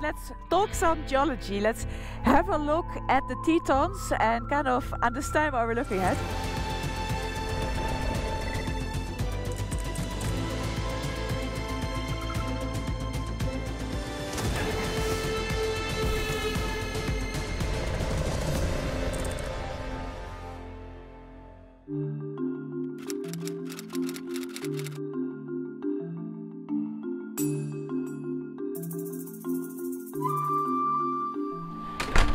let's talk some geology. Let's have a look at the Tetons and kind of understand what we're looking at.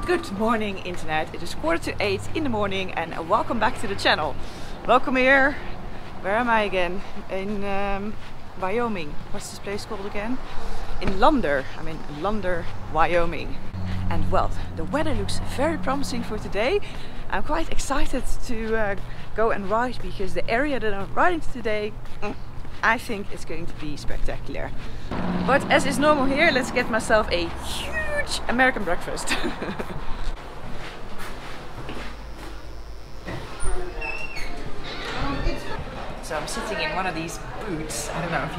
Good morning internet, it is 7:45 in the morning and welcome back to the channel. Welcome here, where am I again? In Wyoming. What's this place called again? In Lander, I'm in Lander, Wyoming. And well, the weather looks very promising for today. I'm quite excited to go and ride because the area that I'm riding today, I think it's going to be spectacular. But as is normal here, let's get myself a huge American breakfast. So I'm sitting in one of these booths. I don't know if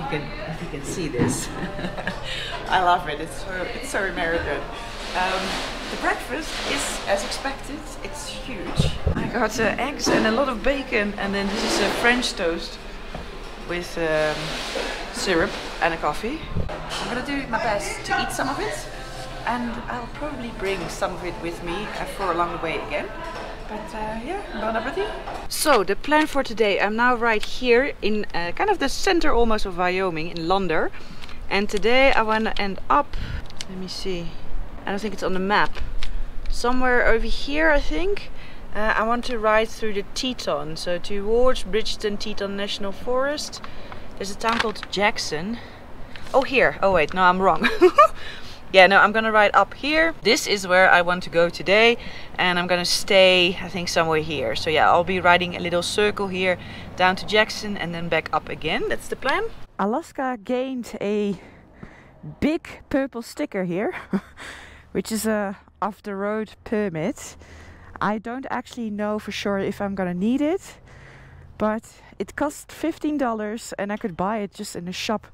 you can see this. I love it. It's so American. The breakfast is as expected. It's huge. I got eggs and a lot of bacon, and then this is a French toast with syrup and a coffee. I'm gonna do my best to eat some of it, and I'll probably bring some of it with me for along the way again. But yeah, bon appetit. So the plan for today, I'm now right here in kind of the center almost of Wyoming, in Lander. And today I want to end up, let me see, I don't think it's on the map, somewhere over here I think. I want to ride through the Teton, so towards Bridgeton Teton National Forest. There's a town called Jackson. Oh, here. Oh wait, no, I'm wrong. Yeah, no, I'm gonna ride up here. This is where I want to go today, and I'm gonna stay, I think, somewhere here. So yeah, I'll be riding a little circle here down to Jackson and then back up again. That's the plan. Alaska gained a big purple sticker here, which is a off-the-road permit. I don't actually know for sure if I'm gonna need it, but it cost $15 and I could buy it just in a shop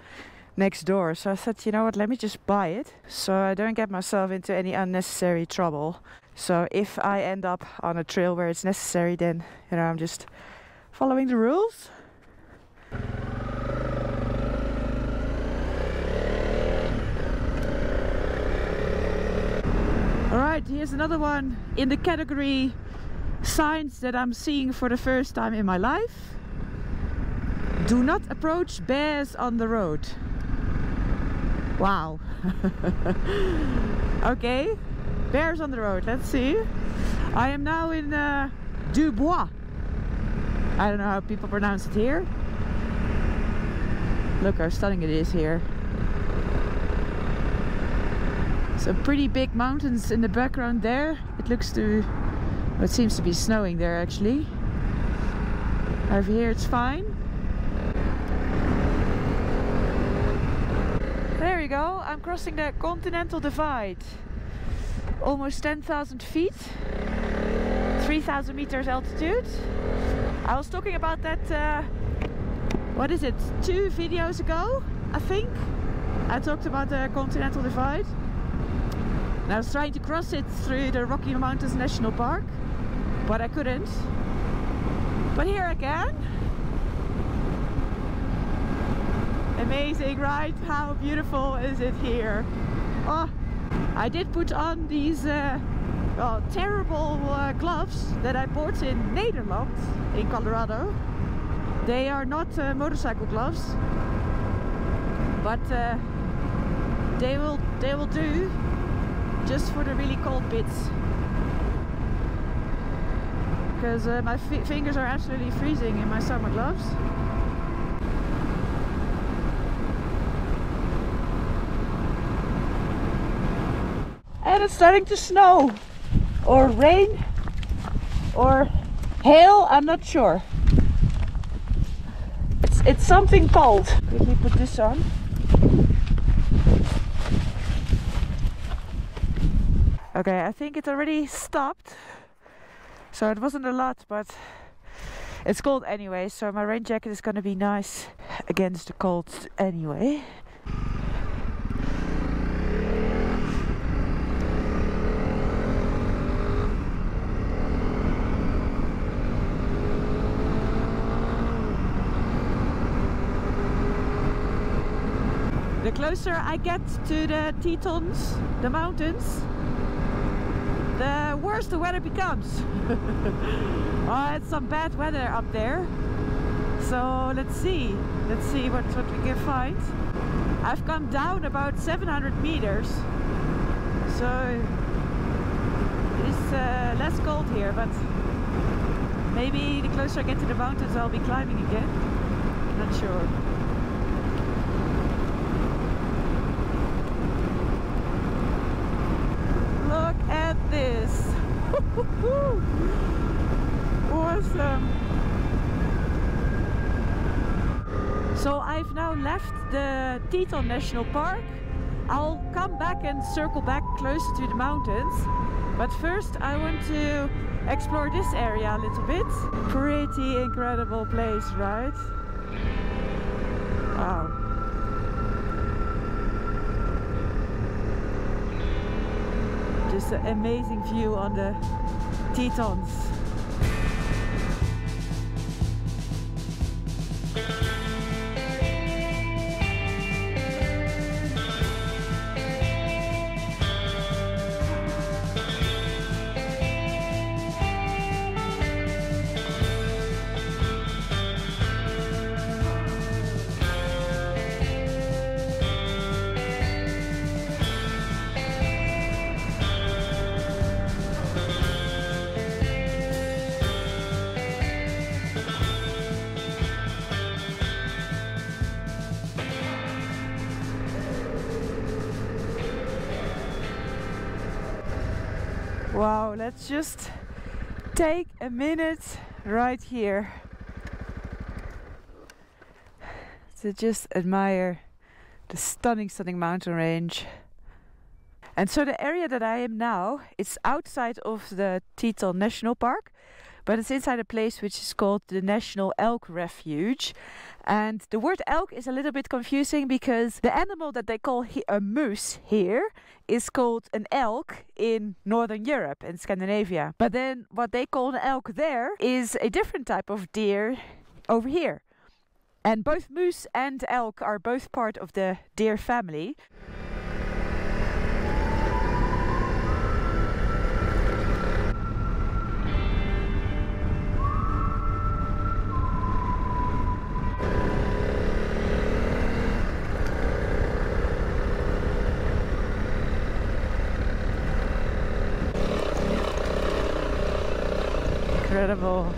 next door. So I thought, you know what, let me just buy it so I don't get myself into any unnecessary trouble. So if I end up on a trail where it's necessary, then, you know, I'm just following the rules. Alright, here's another one in the category signs that I'm seeing for the first time in my life. Do not approach bears on the road. Wow. Okay, bears on the road, let's see. I am now in Dubois. I don't know how people pronounce it here. Look how stunning it is here. Some pretty big mountains in the background there. It looks to, well, it seems to be snowing there actually. Over here it's fine. There you go, I'm crossing the Continental Divide. Almost 10,000 feet, 3,000 meters altitude. I was talking about that, what is it, 2 videos ago, I think. I talked about the Continental Divide. And I was trying to cross it through the Rocky Mountains National Park, but I couldn't. But here I can. Amazing, right? How beautiful is it here? Oh, I did put on these well, terrible gloves that I bought in Nederland, in Colorado. They are not motorcycle gloves, but they will do just for the really cold bits. Because my fingers are absolutely freezing in my summer gloves. And it's starting to snow, or rain, or hail, I'm not sure. It's something cold. Let me put this on. Okay, I think it already stopped. So it wasn't a lot, but it's cold anyway, so my rain jacket is gonna be nice against the cold anyway. The closer I get to the Tetons, the mountains, the worse the weather becomes. Oh, it's some bad weather up there. So let's see what we can find. I've come down about 700 meters, so it's less cold here, but maybe the closer I get to the mountains I'll be climbing again. Not sure. Look at this. Awesome. So I've now left the Teton National Park. I'll come back and circle back closer to the mountains. But first I want to explore this area a little bit. Pretty incredible place, right? Wow. Just an amazing view on the Tetons. Wow, let's just take a minute right here to just admire the stunning mountain range. And so the area that I am now, it's outside of the Teton National Park, but it's inside a place which is called the National Elk Refuge. And the word elk is a little bit confusing because the animal that they call a moose here is called an elk in Northern Europe and Scandinavia. But then what they call an elk there is a different type of deer over here. And both moose and elk are both part of the deer family. Incredible.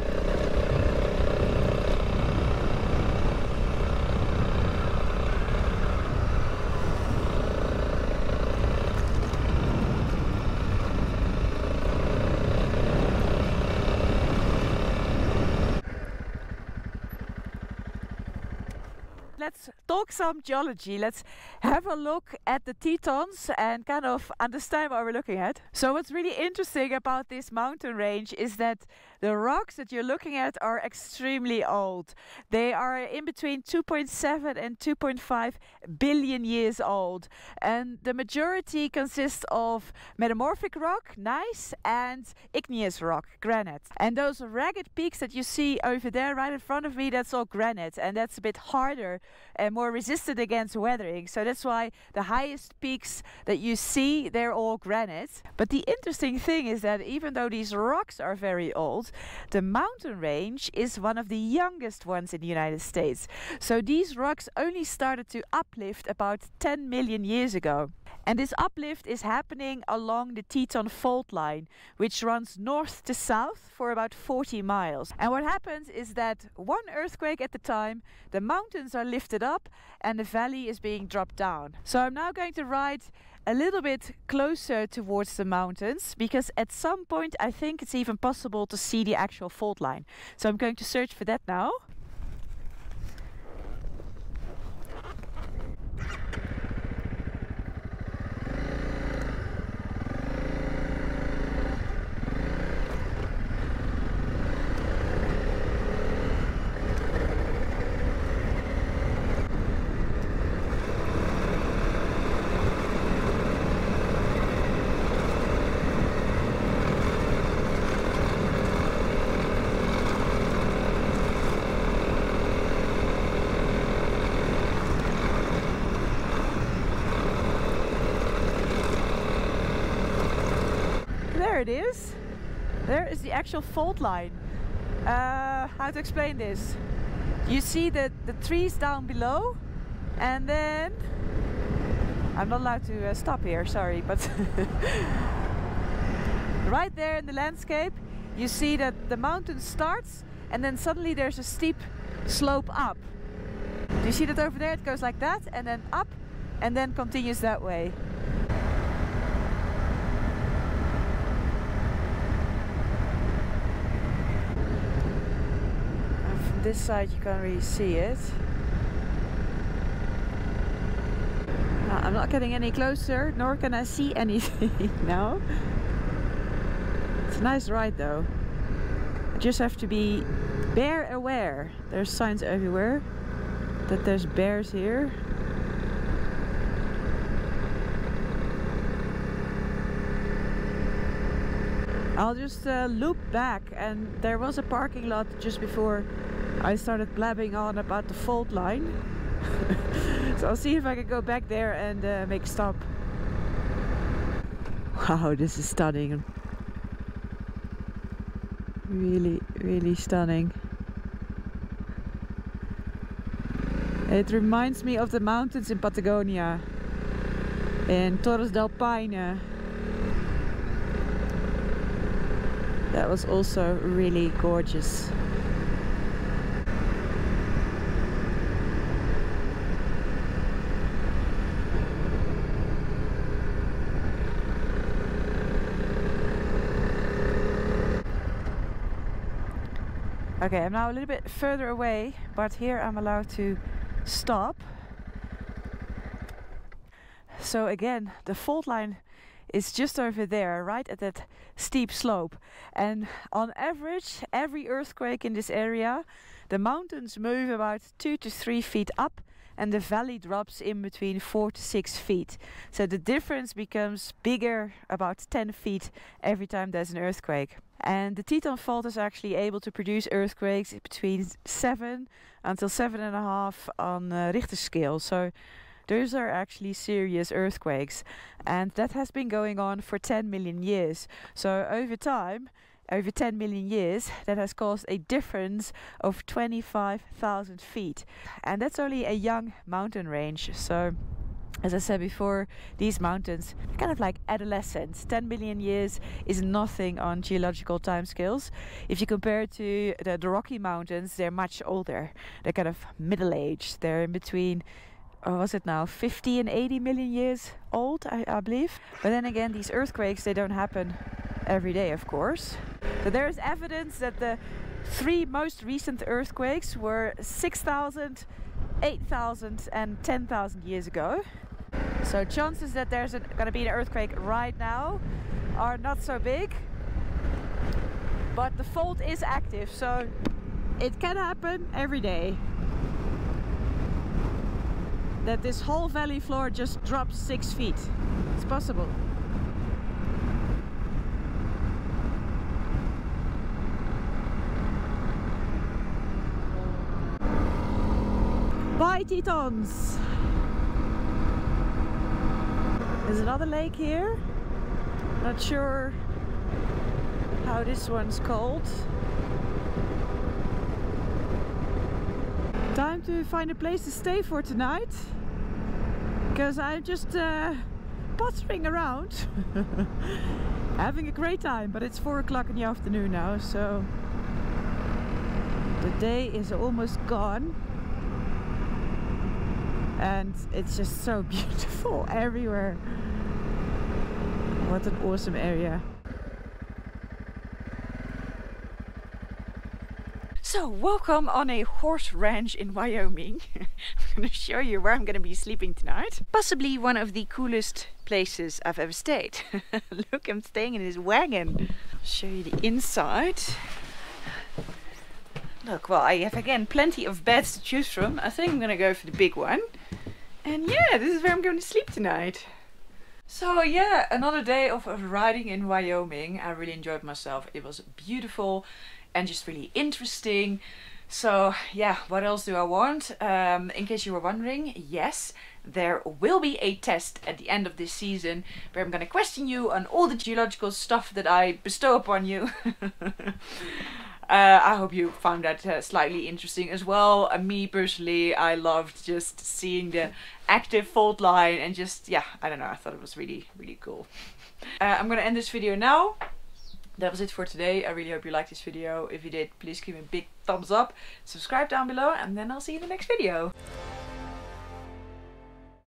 Let's talk some geology. Let's have a look at the Tetons and kind of understand what we're looking at. So what's really interesting about this mountain range is that the rocks that you're looking at are extremely old. They are in between 2.7 and 2.5 billion years old. And the majority consists of metamorphic rock, gneiss, and igneous rock, granite. And those ragged peaks that you see over there right in front of me, that's all granite, and that's a bit harder and more resistant against weathering. So that's why the highest peaks that you see, they're all granite. But the interesting thing is that even though these rocks are very old, the mountain range is one of the youngest ones in the United States. So these rocks only started to uplift about 10 million years ago. And this uplift is happening along the Teton Fault Line, which runs north to south for about 40 miles. And what happens is that one earthquake at a time, the mountains are lifted up and the valley is being dropped down. So I'm now going to ride a little bit closer towards the mountains, because at some point I think it's even possible to see the actual fault line. So I'm going to search for that now. it is. There is the actual fault line. How to explain this? You see the trees down below, and then I'm not allowed to stop here, sorry, but right there in the landscape you see that the mountain starts and then suddenly there's a steep slope up. Do you see that over there? It goes like that and then up and then continues that way. This side you can't really see it. I'm not getting any closer, nor can I see anything now. It's a nice ride though. I just have to be bear aware. There's signs everywhere that there's bears here. I'll just loop back, and there was a parking lot just before I started blabbing on about the fault line. So I'll see if I can go back there and make a stop. Wow, this is stunning. Really, really stunning. It reminds me of the mountains in Patagonia, in Torres del Paine. That was also really gorgeous. Okay, I'm now a little bit further away, but here I'm allowed to stop. So again, the fault line is just over there, right at that steep slope. And on average, every earthquake in this area, the mountains move about 2 to 3 feet up and the valley drops in between 4 to 6 feet. So the difference becomes bigger, about 10 feet every time there's an earthquake. And the Teton Fault is actually able to produce earthquakes between 7 until 7.5 on Richter scale. So those are actually serious earthquakes, and that has been going on for 10 million years. So over time, over 10 million years, that has caused a difference of 25,000 feet. And that's only a young mountain range. So as I said before, these mountains are kind of like adolescents. 10 million years is nothing on geological timescales. If you compare it to the Rocky Mountains, they're much older. They're kind of middle-aged. They're in between, was it now 50 and 80 million years old, I believe. But then again, these earthquakes, they don't happen every day, of course. So there is evidence that the 3 most recent earthquakes were 6,000, 8,000 and 10,000 years ago. So chances that there's going to be an earthquake right now are not so big. But the fault is active, so it can happen every day. That this whole valley floor just drops 6 feet. It's possible. Bye, Tetons! There's another lake here. Not sure how this one's called. Time to find a place to stay for tonight, because I'm just pottering around having a great time, but it's 4 o'clock in the afternoon now, so the day is almost gone, and it's just so beautiful everywhere. What an awesome area. So, welcome on a horse ranch in Wyoming. I'm going to show you where I'm going to be sleeping tonight. Possibly one of the coolest places I've ever stayed. Look, I'm staying in this wagon. I'll show you the inside. Look, well, I have again plenty of beds to choose from. I think I'm going to go for the big one. And yeah, this is where I'm going to sleep tonight. So yeah, another day of riding in Wyoming. I really enjoyed myself. It was beautiful and just really interesting. So yeah, what else do I want? In case you were wondering, yes, there will be a test at the end of this season where I'm gonna question you on all the geological stuff that I bestow upon you. I hope you found that slightly interesting as well. Me personally, I loved just seeing the active fault line and just, yeah, I don't know, I thought it was really, really cool. I'm gonna end this video now. That was it for today. I really hope you liked this video. If you did, please give me a big thumbs up, subscribe down below, and then I'll see you in the next video.